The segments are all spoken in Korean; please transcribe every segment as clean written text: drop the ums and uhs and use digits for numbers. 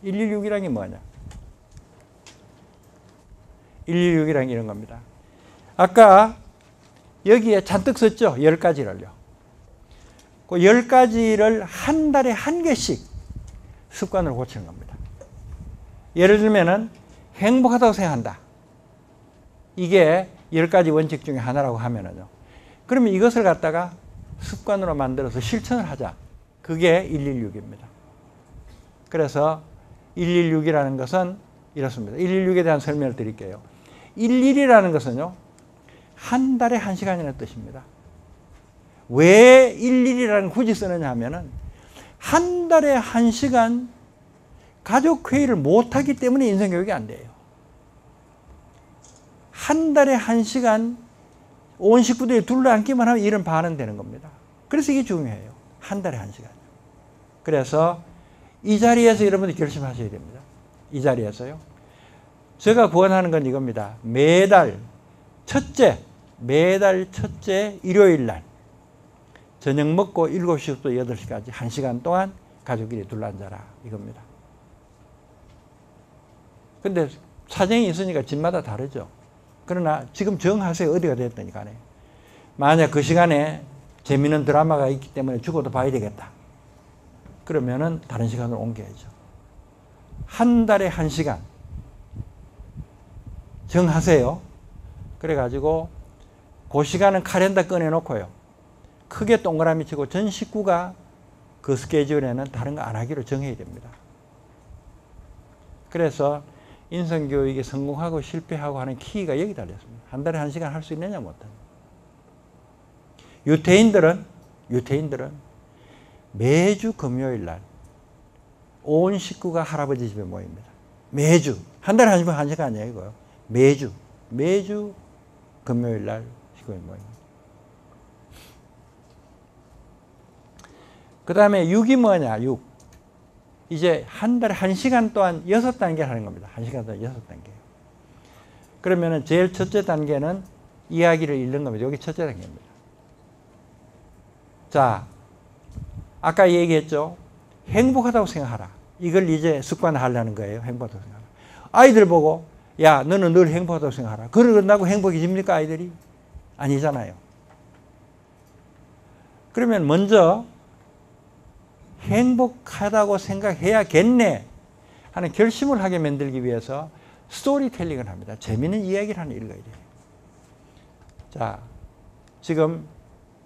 116이란 게 뭐냐? 116이란 게 이런 겁니다. 아까 여기에 잔뜩 썼죠? 10가지를요. 그 10가지를 한 달에 한 개씩 습관으로 고치는 겁니다. 예를 들면은 행복하다고 생각한다. 이게 10가지 원칙 중에 하나라고 하면은요. 그러면 이것을 갖다가 습관으로 만들어서 실천을 하자. 그게 116입니다. 그래서 116이라는 것은 이렇습니다. 116에 대한 설명을 드릴게요. 11이라는 것은요. 한 달에 1시간이라는 뜻입니다. 왜 11이라는 굳이 쓰느냐 하면은 한 달에 1시간 가족회의를 못하기 때문에 인성교육이 안 돼요. 한 달에 1시간 온 식구들이 둘러앉기만 하면 이런 반은 되는 겁니다. 그래서 이게 중요해요. 한 달에 1시간. 그래서 이 자리에서 여러분들이 결심하셔야 됩니다. 이 자리에서요. 제가 구원하는 건 이겁니다. 매달 첫째 일요일 날 저녁 먹고 7시부터 8시까지 1시간 동안 가족끼리 둘러앉아라 이겁니다. 근데 사정이 있으니까 집마다 다르죠. 그러나 지금 정하세요. 어디가 됐든 간에. 만약 그 시간에 재미있는 드라마가 있기 때문에 죽어도 봐야 되겠다. 그러면은 다른 시간으로 옮겨야죠. 한 달에 1시간 정하세요. 그래가지고 그 시간은 카렌더 꺼내놓고요. 크게 동그라미 치고 전 식구가 그 스케줄에는 다른 거 안 하기로 정해야 됩니다. 그래서 인성교육이 성공하고 실패하고 하는 키가 여기 달렸습니다. 한 달에 1시간 할 수 있느냐 못하냐. 유태인들은 매주 금요일 날 온 식구가 할아버지 집에 모입니다. 매주. 한 달에 1시간 아니에요, 이거요. 매주 금요일 날 식구에 모입니다. 그 다음에 6이 뭐냐, 6. 이제 한 달에 1시간 동안 6단계를 하는 겁니다. 1시간 동안 6단계. 그러면은 제일 첫째 단계는 이야기를 읽는 겁니다. 여기 첫째 단계입니다. 자, 아까 얘기했죠. 행복하다고 생각하라. 이걸 이제 습관화하려는 거예요. 행복하다고 생각하라. 아이들 보고 야, 너는 늘 행복하다고 생각하라. 그러고 행복해집니까, 아이들이? 아니잖아요. 그러면 먼저 행복하다고 생각해야겠네 하는 결심을 하게 만들기 위해서 스토리텔링을 합니다. 재미있는 이야기를 하나 읽어야 돼요. 자, 지금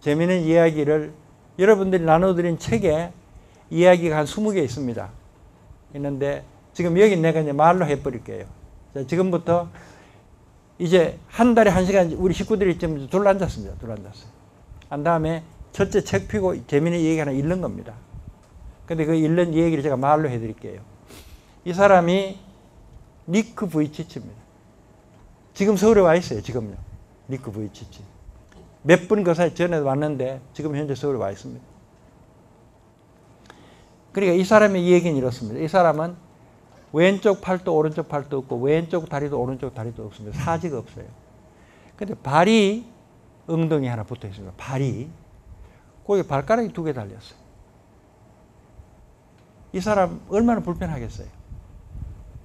재미있는 이야기를 여러분들이 나눠드린 책에 이야기가 한 20개 있습니다. 있는데 지금 여기 내가 이제 말로 해버릴게요. 자, 지금부터 이제 한 달에 1시간 우리 식구들이 지금 둘러앉았습니다. 둘러앉았어요. 한 다음에 첫째 책 펴고 재미있는 얘기 하나 읽는 겁니다. 근데 그 읽는 얘기를 제가 말로 해드릴게요. 이 사람이 니크 부이치치입니다. 지금 서울에 와 있어요. 지금요. 니크 부이치치. 몇 분 그 사이 전에 왔는데 지금 현재 서울에 와 있습니다. 그러니까 이 사람의 얘기는 이렇습니다. 이 사람은 왼쪽 팔도 오른쪽 팔도 없고 왼쪽 다리도 오른쪽 다리도 없습니다. 사지가 없어요. 근데 발이 엉덩이 하나 붙어 있습니다. 발이. 거기 발가락이 2개 달렸어요. 이 사람 얼마나 불편하겠어요.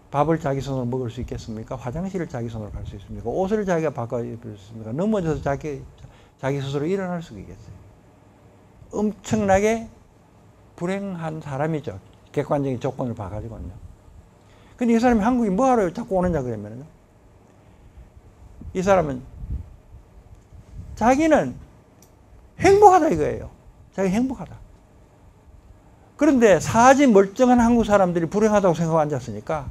밥을 자기 손으로 먹을 수 있겠습니까? 화장실을 자기 손으로 갈 수 있습니까? 옷을 자기가 바꿔 입을 수 있습니까? 넘어져서 자기 스스로 일어날 수 있겠어요. 엄청나게 불행한 사람이죠. 객관적인 조건을 봐가지고는요. 근데 이 사람이 한국에 뭐하러 자꾸 오느냐 그러면요. 이 사람은 자기는 행복하다 이거예요. 자기 행복하다. 그런데 사지 멀쩡한 한국 사람들이 불행하다고 생각하고 앉았으니까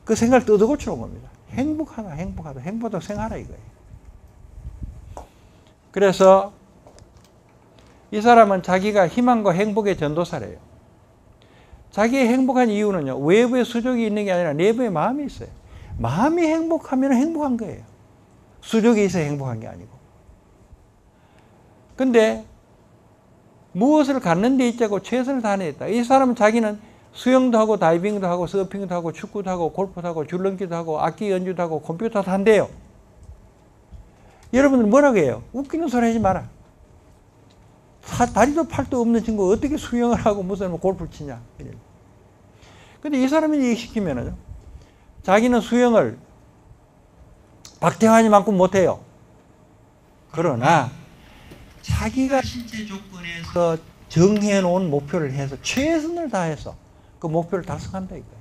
그 생각을 뜯어고쳐 온 겁니다. 행복하다고 생각하라 이거예요. 그래서 이 사람은 자기가 희망과 행복의 전도사래요. 자기의 행복한 이유는요. 외부의 수족이 있는 게 아니라 내부의 마음이 있어요. 마음이 행복하면 행복한 거예요. 수족이 있어야 행복한 게 아니고. 근데 무엇을 갖는 데 있자고 최선을 다하겠다. 이 사람은 자기는 수영도 하고 다이빙도 하고 서핑도 하고 축구도 하고 골프도 하고 줄넘기도 하고 악기 연주도 하고 컴퓨터도 한대요. 여러분들 뭐라고 해요? 웃기는 소리 하지 마라. 다리도 팔도 없는 친구가 어떻게 수영을 하고 무슨 골프를 치냐. 근데 이 사람이 이익시키면은 자기는 수영을 박태환이만큼 못해요. 그러나 자기가 신체 조건에서 정해놓은 목표를 해서 최선을 다해서 그 목표를 달성한다 이거예요.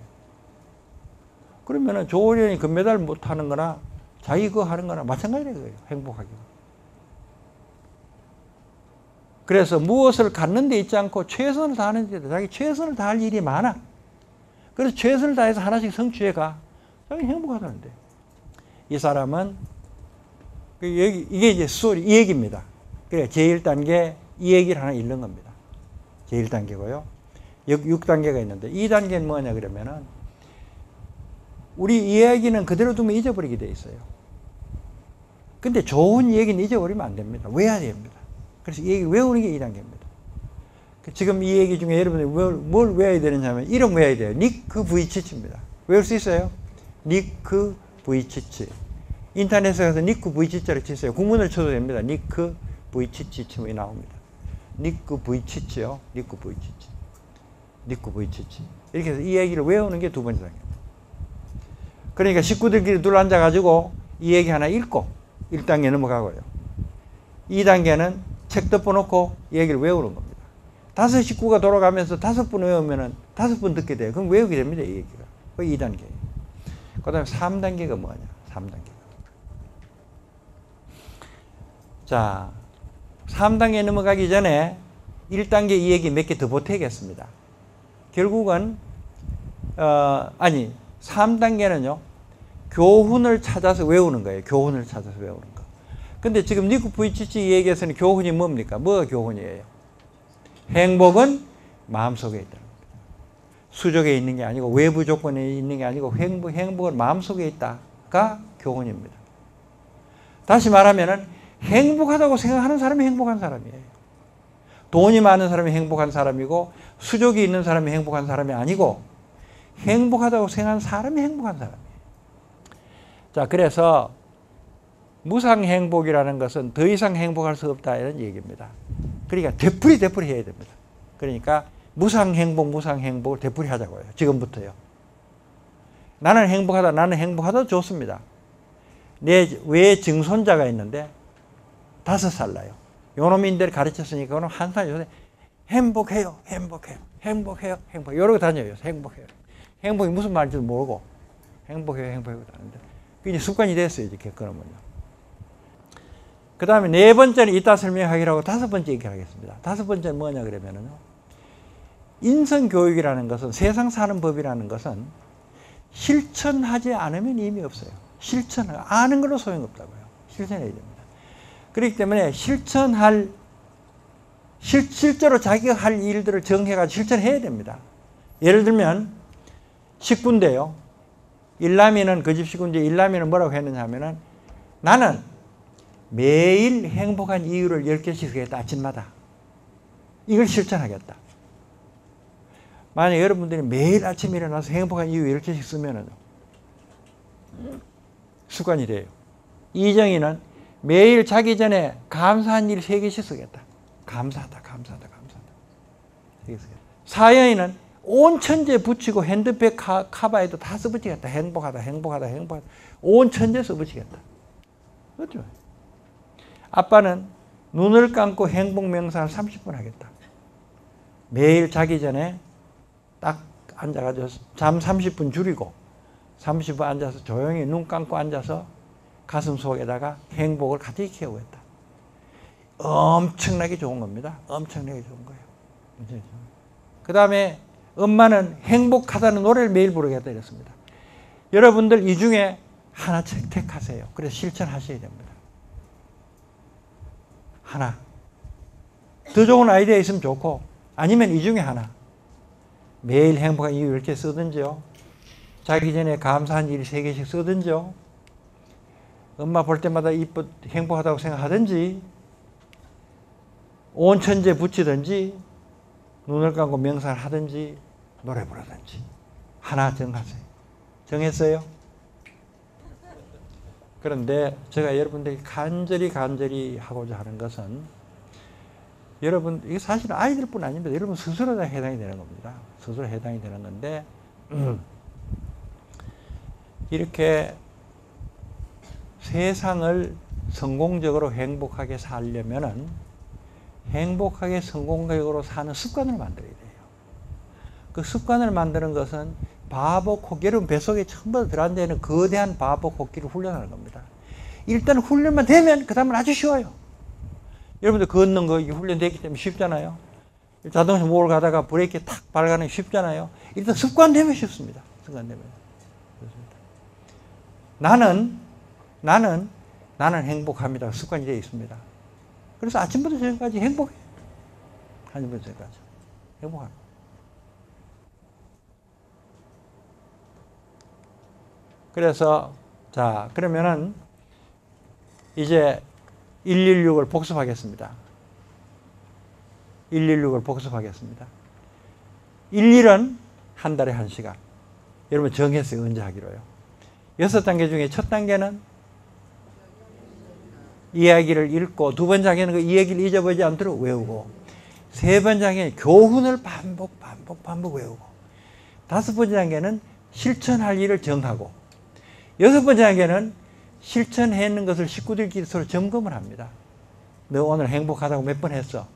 그러면은 조원현이 금메달 못하는 거나 자기 그거 하는 거나 마찬가지인 거예요. 행복하게. 그래서 무엇을 갖는 데 있지 않고 최선을 다하는 데 자기 최선을 다할 일이 많아. 그래서 최선을 다해서 하나씩 성취해 가. 자기 행복하다는데. 이 사람은 이게 이제 스토리 이 얘기입니다. 그래 제1단계 이 얘기를 하나 읽는 겁니다. 제1단계고요. 6단계가 있는데 2단계는 뭐냐 그러면은 우리 이야기는 그대로 두면 잊어버리게 돼 있어요. 근데 좋은 얘기는 잊어버리면 안 됩니다. 외워야 됩니다. 그래서 이 얘기 외우는 게 2단계입니다. 지금 이 얘기 중에 여러분들이 뭘 외워야 되느냐 하면 이름 외워야 돼요. 니크 부이치치입니다. 외울 수 있어요? 니크 부이치치. 인터넷에 가서 니크 부이치치를 치세요. 구문을 쳐도 됩니다. 니크 부이치치 치면 나옵니다. 니크 부이치치요. 니크 부이치치. 니크 부이치치. 이렇게 해서 이 얘기를 외우는 게 두 번째 단계입니다. 그러니까 식구들끼리 둘 앉아가지고 이 얘기 하나 읽고 1단계 넘어가고요. 2단계는 책 덮어놓고 얘기를 외우는 겁니다. 5 식구가 돌아가면서 5번 외우면은 5번 듣게 돼요. 그럼 외우게 됩니다. 이 얘기가. 그 2단계. 그 다음에 3단계가 뭐냐? 3단계. 자, 3단계 넘어가기 전에 1단계 이 얘기 몇 개 더 보태겠습니다. 결국은, 3단계는요, 교훈을 찾아서 외우는 거예요. 교훈을 찾아서 외우는 거. 근데 지금 니크 부이치치 얘기에서는 교훈이 뭡니까? 뭐가 교훈이에요? 행복은 마음속에 있다는 겁니다. 수족에 있는 게 아니고 외부 조건에 있는 게 아니고 행복은 마음속에 있다가 교훈입니다. 다시 말하면은 행복하다고 생각하는 사람이 행복한 사람이에요. 돈이 많은 사람이 행복한 사람이고 수족이 있는 사람이 행복한 사람이 아니고 행복하다고 생각하는 사람이 행복한 사람이에요. 자, 그래서 무상행복이라는 것은 더 이상 행복할 수 없다 이런 얘기입니다. 그러니까 되풀이 해야 됩니다. 그러니까 무상행복을 되풀이 하자고요. 지금부터요. 나는 행복하다 좋습니다. 내 외에 증손자가 있는데 5살 나요. 요놈인들 가르쳤으니까 그는 항상 요새 행복해요. 이러고 다녀요. 행복이 무슨 말인지도 모르고 행복해요. 다니는데 그게 이제 습관이 됐어요. 이제 그러면요. 그 다음에 4번째는 이따 설명하기로 하고 5번째 얘기하겠습니다. 5번째는 뭐냐 그러면은요. 인성교육이라는 것은 세상 사는 법이라는 것은 실천하지 않으면 의미 없어요. 아는 걸로 소용없다고요. 실천해야 됩니다. 그렇기 때문에 실제로 자기가 할 일들을 정해가지고 실천해야 됩니다. 예를 들면 식구인데요. 일남이는 그 집 식구인데 일남이는 뭐라고 했느냐 하면은 나는 매일 행복한 이유를 10개씩 쓰겠다. 아침마다. 이걸 실천하겠다. 만약 여러분들이 매일 아침에 일어나서 행복한 이유 10개씩 쓰면은 습관이 돼요. 이정희는 매일 자기 전에 감사한 일 3개씩 쓰겠다. 감사하다. 사연이는 온 천재 붙이고 핸드백 카바에도 다 써붙이겠다. 행복하다. 온 천재 써붙이겠다. 그렇죠? 아빠는 눈을 감고 행복 명상을 30분 하겠다. 매일 자기 전에 딱 앉아가지고 잠 30분 줄이고 30분 앉아서 조용히 눈 감고 앉아서 가슴 속에다가 행복을 가득히 키우겠다. 엄청나게 좋은 겁니다. 엄청나게 좋은 거예요. 그 다음에 엄마는 행복하다는 노래를 매일 부르겠다 이랬습니다. 여러분들 이 중에 하나 택하세요. 그래서 실천하셔야 됩니다. 하나. 더 좋은 아이디어 있으면 좋고 아니면 이 중에 하나. 매일 행복한 이유 이렇게 쓰든지요. 자기 전에 감사한 일 3개씩 쓰든지요. 엄마 볼 때마다 행복하다고 생각하든지 온 천재 붙이든지 눈을 감고 명상을 하든지 노래 부르든지 하나 정하세요. 정했어요? 그런데 제가 여러분들이 간절히 하고자 하는 것은 여러분 이게 사실은 아이들뿐 아닙니다. 여러분 스스로 다 해당이 되는 겁니다. 스스로 해당이 되는 건데 이렇게 세상을 성공적으로 행복하게 살려면은 행복하게 성공적으로 사는 습관을 만들어야 돼요. 그 습관을 만드는 것은 바보 코끼리, 여러분 뱃속에 처음부터 들어간 데는 거대한 바보 코끼리를 훈련하는 겁니다. 일단 훈련만 되면 그 다음은 아주 쉬워요. 여러분들 걷는 거 훈련됐기 때문에 쉽잖아요. 자동차 몰고 가다가 브레이크 탁 밟아가는 게 쉽잖아요. 일단 습관되면 쉽습니다. 습관되면. 나는 행복합니다. 습관이 되어 있습니다. 그래서 아침부터 저녁까지 행복해. 아침부터 저녁까지. 행복합니다. 그래서, 자, 그러면은, 이제 116을 복습하겠습니다. 116을 복습하겠습니다. 11은 한 달에 1시간. 여러분 정했어요. 언제 하기로요. 6단계 중에 첫 단계는 이야기를 읽고, 두 번째 단계는 그 이야기를 잊어버리지 않도록 외우고, 세 번째 단계는 교훈을 반복 외우고, 다섯 번째 단계는 실천할 일을 정하고, 여섯 번째 단계는 실천했는 것을 식구들끼리 서로 점검을 합니다. 너 오늘 행복하다고 몇 번 했어?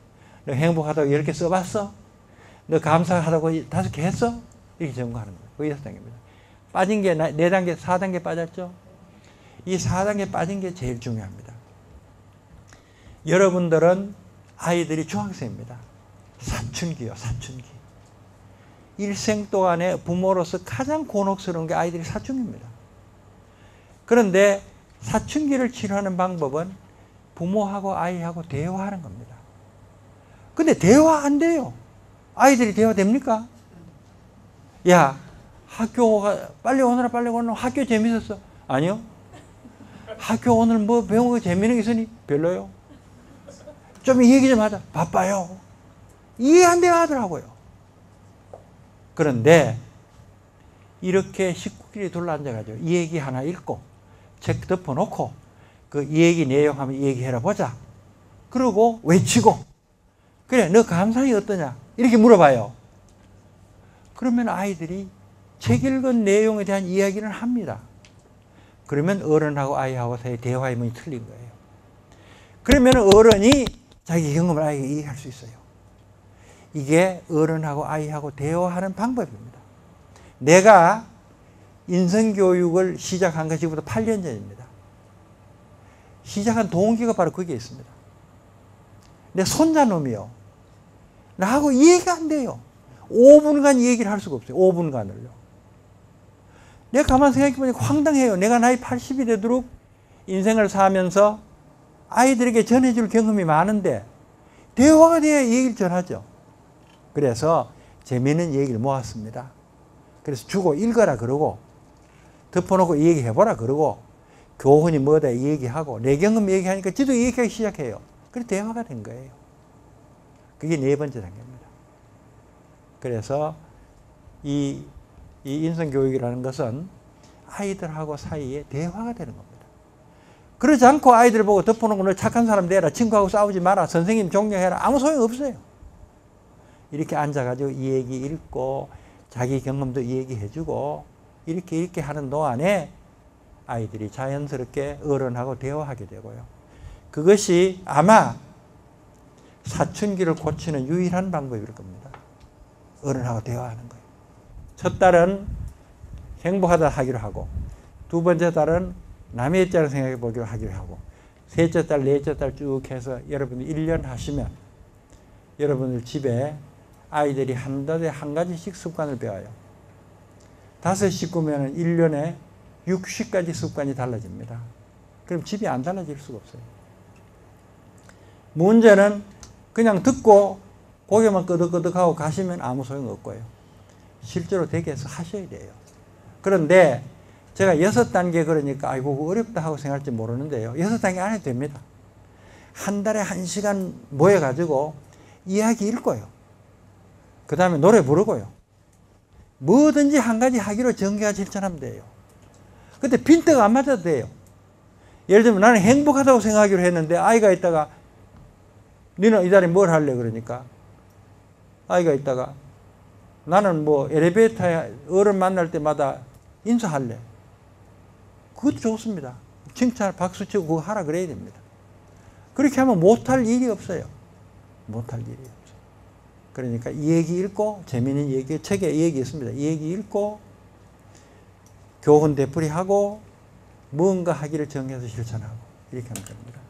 너 행복하다고 10개 써봤어? 너 감사하다고 5개 했어? 이렇게 점검하는 거예요. 그게 6단계입니다. 빠진 게 4단계, 4단계 빠졌죠? 이 4단계 빠진 게 제일 중요합니다. 여러분들은 아이들이 중학생입니다. 사춘기요, 사춘기. 일생 동안에 부모로서 가장 곤혹스러운 게 아이들이 사춘기입니다. 그런데 사춘기를 치료하는 방법은 부모하고 아이하고 대화하는 겁니다. 근데 대화 안 돼요. 아이들이 대화 됩니까? 야, 학교가 빨리 오느라 빨리 오느라 학교 재밌었어? 아니요. 학교 오늘 뭐 배운 거 재밌는 게 있으니? 별로요. 좀 얘기 좀 하자. 바빠요. 이해 안 돼야 하더라고요. 그런데 이렇게 식구끼리 둘러앉아가지고 이 얘기 하나 읽고 책 덮어놓고 그 이 얘기 내용 한번 얘기해라 보자. 그러고 외치고 그래 너 감상이 어떠냐 이렇게 물어봐요. 그러면 아이들이 책 읽은 내용에 대한 이야기를 합니다. 그러면 어른하고 아이하고 사이 대화의 문이 틀린 거예요. 그러면 어른이 자기 경험을 아이에게 얘기할 수 있어요. 이게 어른하고 아이하고 대화하는 방법입니다. 내가 인성교육을 시작한 것이 지금부터 8년 전입니다. 시작한 동기가 바로 거기에 있습니다. 내 손자놈이요. 나하고 이해가 안 돼요. 5분간 얘기를 할 수가 없어요. 5분간을요. 내가 가만 생각해보니까 황당해요. 내가 나이 80이 되도록 인생을 살면서 아이들에게 전해줄 경험이 많은데 대화가 돼야 얘기를 전하죠. 그래서 재미있는 얘기를 모았습니다. 그래서 주고 읽어라 그러고 덮어놓고 얘기해보라 그러고 교훈이 뭐다 얘기하고 내 경험 얘기하니까 지도 얘기하기 시작해요. 그래서 대화가 된 거예요. 그게 네 번째 단계입니다. 그래서 이 인성교육이라는 것은 아이들하고 사이에 대화가 되는 겁니다. 그러지 않고 아이들 보고 덮어놓고 너 착한 사람 되라, 친구하고 싸우지 마라, 선생님 존경해라, 아무 소용 없어요. 이렇게 앉아가지고 이 얘기 읽고 자기 경험도 얘기해주고 이렇게 하는 동안에 아이들이 자연스럽게 어른하고 대화하게 되고요. 그것이 아마 사춘기를 고치는 유일한 방법일 겁니다. 어른하고 대화하는 거예요. 첫 달은 행복하다 하기로 하고 두 번째 달은 남의 입장을 생각해 보기로 하기로 하고 셋째 달, 넷째 달 쭉 해서 여러분이 1년 하시면 여러분들 집에 아이들이 한 달에 한 가지씩 습관을 배워요. 5 식구면 1년에 60가지 습관이 달라집니다. 그럼 집이 안 달라질 수가 없어요. 문제는 그냥 듣고 고개만 끄덕끄덕하고 가시면 아무 소용 없고요. 실제로 되게 해서 하셔야 돼요. 그런데 제가 6단계 그러니까 아이고 어렵다 하고 생각할지 모르는데요. 6단계 안 해도 됩니다. 한 달에 1시간 모여가지고 이야기 읽고요. 그 다음에 노래 부르고요. 뭐든지 한 가지 하기로 정기가 실천하면 돼요. 근데 빈대가 안 맞아도 돼요. 예를 들면 나는 행복하다고 생각하기로 했는데 아이가 있다가 너는 이달에 뭘 할래 그러니까 아이가 있다가 나는 뭐 엘리베이터에 어른 만날 때마다 인사할래. 그것도 좋습니다. 칭찬, 박수 치고 그거 하라 그래야 됩니다. 그렇게 하면 못할 일이 없어요. 못할 일이 없어요. 그러니까 이 얘기 읽고, 재미있는 얘기, 책에 이 얘기 있습니다. 이 얘기 읽고, 교훈 되풀이하고, 무언가 하기를 정해서 실천하고, 이렇게 하면 됩니다.